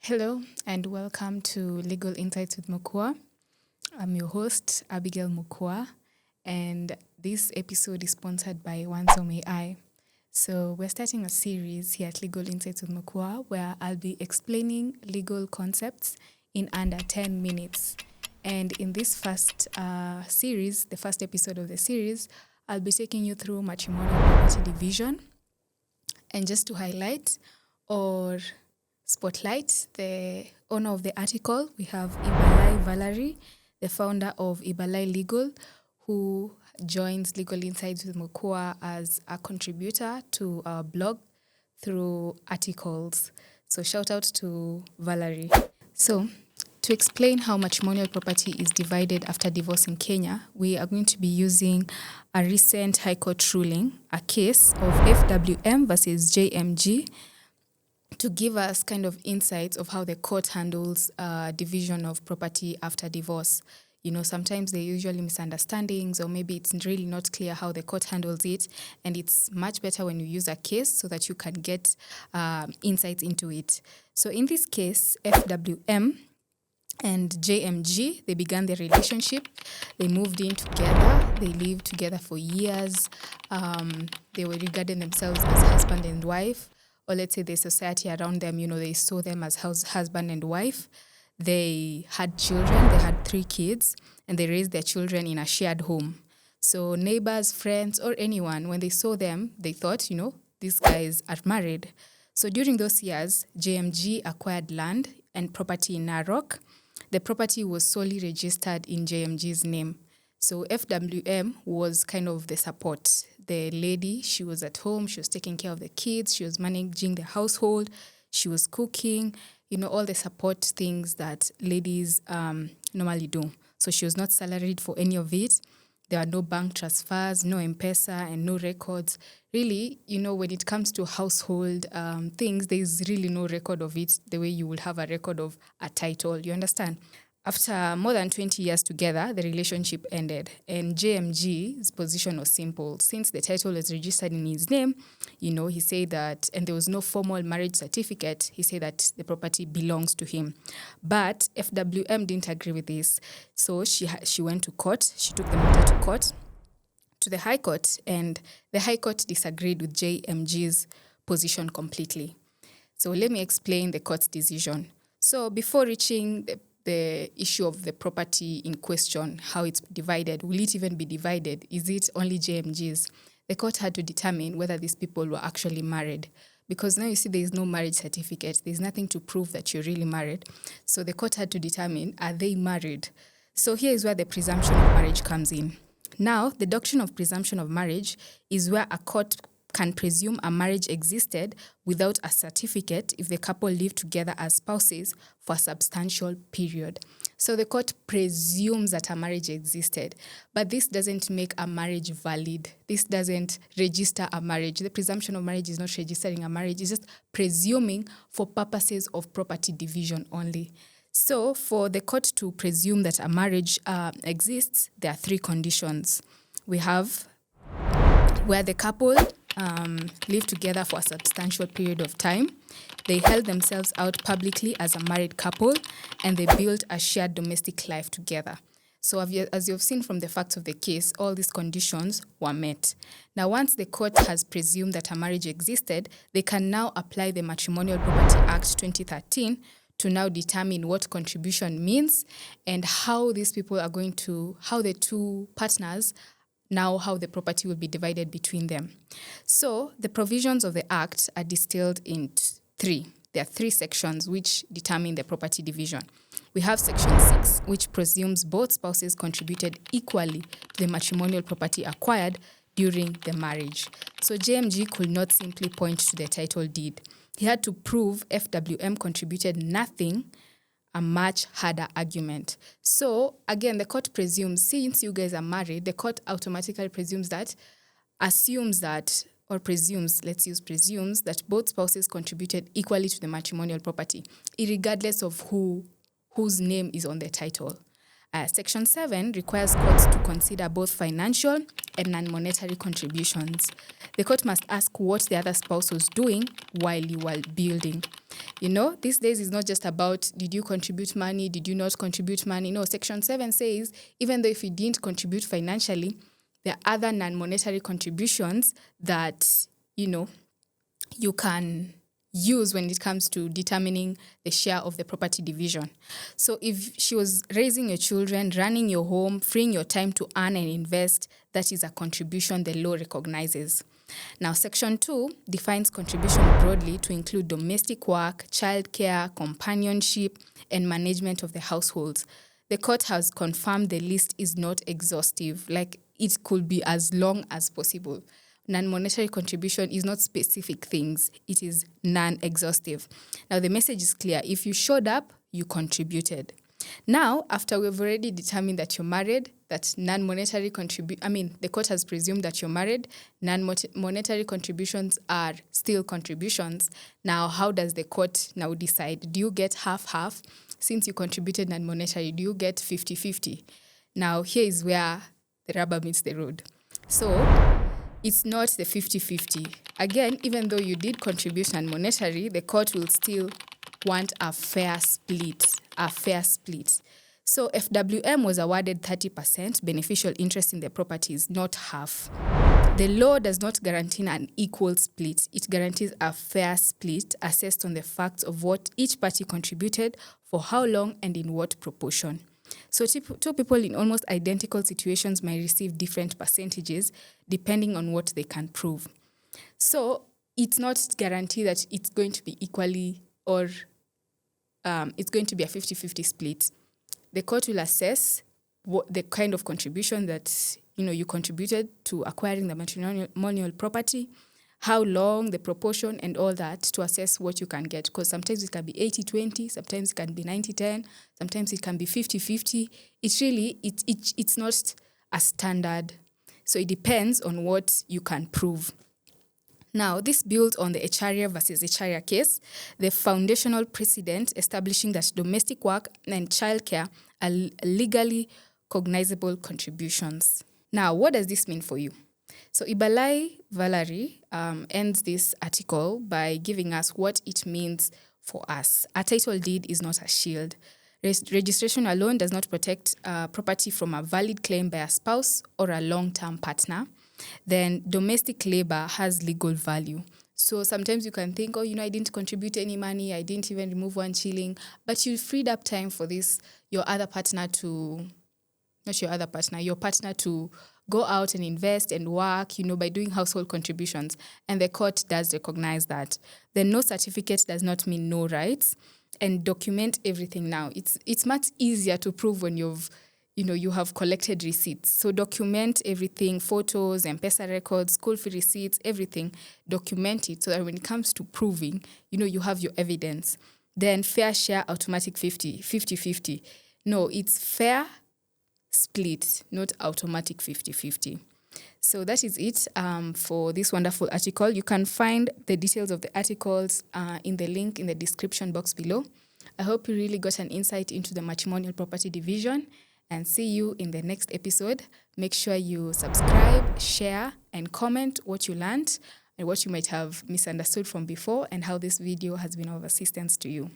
Hello and welcome to Legal Insights with Mukua. I'm your host, Abigail Mukua, and this episode is sponsored by Wansom AI. So we're starting a series here at Legal Insights with Mukua where I'll be explaining legal concepts in under 10 minutes. And in this first series, the first episode of the series, I'll be taking you through matrimonial property division. And just to highlight or spotlight the owner of the article, we have Ibalai Vallary, the founder of Ibalai Legal, who joins Legal Insights with Mukua as a contributor to our blog through articles. So shout out to Valerie. So to explain how matrimonial property is divided after divorce in Kenya, we are going to be using a recent High Court ruling, a case of FWM versus JMG, to give us kind of insights of how the court handles division of property after divorce. You know, sometimes there are usually misunderstandings, or maybe it's really not clear how the court handles it, and it's much better when you use a case so that you can get insights into it. So in this case, FWM and JMG, they began their relationship. They moved in together. They lived together for years. They were regarding themselves as husband and wife, or let's say the society around them, you know, they saw them as husband and wife. They had children. They had 3 kids, and they raised their children in a shared home. So neighbors, friends, or anyone, when they saw them, they thought, you know, these guys are married. So during those years, JMG acquired land and property in Narok. The property was solely registered in JMG's name. So FWM was kind of the support. The lady, she was at home, she was taking care of the kids, she was managing the household, she was cooking, you know, all the support things that ladies normally do. So she was not salaried for any of it. There are no bank transfers, no M-Pesa, and no records. Really, you know, when it comes to household things, there's really no record of it the way you would have a record of a title. You understand? After more than 20 years together, the relationship ended, and JMG's position was simple. Since the title is registered in his name, you know, he said that, and there was no formal marriage certificate, he said that the property belongs to him. But FWM didn't agree with this, so she went to court. She took the matter to court, to the High Court, and the High Court disagreed with JMG's position completely. So let me explain the court's decision. So before reaching the issue of the property in question, how it's divided, will it even be divided? Is it only JMG's? The court had to determine whether these people were actually married. Because now you see there is no marriage certificate. There's nothing to prove that you're really married. So the court had to determine, are they married? So here is where the presumption of marriage comes in. Now, the doctrine of presumption of marriage is where a court can presume a marriage existed without a certificate if the couple lived together as spouses for a substantial period. So the court presumes that a marriage existed, but this doesn't make a marriage valid. This doesn't register a marriage. The presumption of marriage is not registering a marriage. It's just presuming for purposes of property division only. So for the court to presume that a marriage exists, there are 3 conditions. We have where the couple lived together for a substantial period of time. They held themselves out publicly as a married couple, and they built a shared domestic life together. So as you've seen from the facts of the case, all these conditions were met. Now, once the court has presumed that a marriage existed, they can now apply the Matrimonial Property Act 2013 to now determine what contribution means and how these people are going to, how the 2 partners now how the property will be divided between them. So the provisions of the Act are distilled in 3. There are 3 sections which determine the property division. We have Section 6, which presumes both spouses contributed equally to the matrimonial property acquired during the marriage. So JMG could not simply point to the title deed. He had to prove FWM contributed nothing, a much harder argument. So again, the court presumes, since you guys are married, the court automatically presumes that that both spouses contributed equally to the matrimonial property, regardless of whose name is on the title. Section 7 requires courts to consider both financial and non-monetary contributions. The court must ask what the other spouse was doing while you were building. These days is not just about did you contribute money, did you not contribute money. No, Section 7 says even though if you didn't contribute financially, there are other non-monetary contributions that, you can use when it comes to determining the share of the property division. So if she was raising your children, running your home, freeing your time to earn and invest, that is a contribution the law recognizes. Now, Section 2 defines contribution broadly to include domestic work, childcare, companionship, and management of the households. The court has confirmed the list is not exhaustive, like it could be as long as possible. Non-monetary contribution is not specific things. It is non-exhaustive. Now, the message is clear. If you showed up, you contributed. Now, after we've already determined that you're married, that non-monetary the court has presumed that you're married, non-monetary contributions are still contributions. Now, how does the court now decide? Do you get half-half? Since you contributed non-monetary, do you get 50-50? Now, here is where the rubber meets the road. So, it's not the 50-50. Again, even though you did contribute non-monetary, the court will still want a fair split. So FWM was awarded 30% beneficial interest in the properties, not half. The law does not guarantee an equal split. It guarantees a fair split assessed on the facts of what each party contributed, for how long, and in what proportion. So two people in almost identical situations might receive different percentages depending on what they can prove. So it's not guaranteed that it's going to be equally or it's going to be a 50-50 split. The court will assess what the kind of contribution that you contributed to acquiring the matrimonial property, how long, the proportion, and all that to assess what you can get. Because sometimes it can be 80-20, sometimes it can be 90-10, sometimes it can be 50-50. It's really, it's not a standard. So it depends on what you can prove. Now, this builds on the Echaria versus Echaria case, the foundational precedent establishing that domestic work and childcare are legally cognizable contributions. Now, what does this mean for you? So Ibalai Vallary ends this article by giving us what it means for us. A title deed is not a shield. Registration alone does not protect property from a valid claim by a spouse or a long-term partner. Then domestic labor has legal value. So sometimes you can think, I didn't contribute any money, I didn't even remove 1 shilling, but you freed up time for your partner to go out and invest and work, by doing household contributions. And the court does recognize that. Then no certificate does not mean no rights. And document everything now. It's much easier to prove when you have collected receipts. So document everything, photos, M-Pesa records, school fee receipts, everything. Document it so that when it comes to proving, you have your evidence. Then fair share, automatic 50-50. No, it's fair split, not automatic 50-50. So that is it for this wonderful article. You can find the details of the articles in the link in the description box below. I hope you really got an insight into the matrimonial property division, and see you in the next episode. Make sure you subscribe, share, and comment what you learned and what you might have misunderstood from before and how this video has been of assistance to you.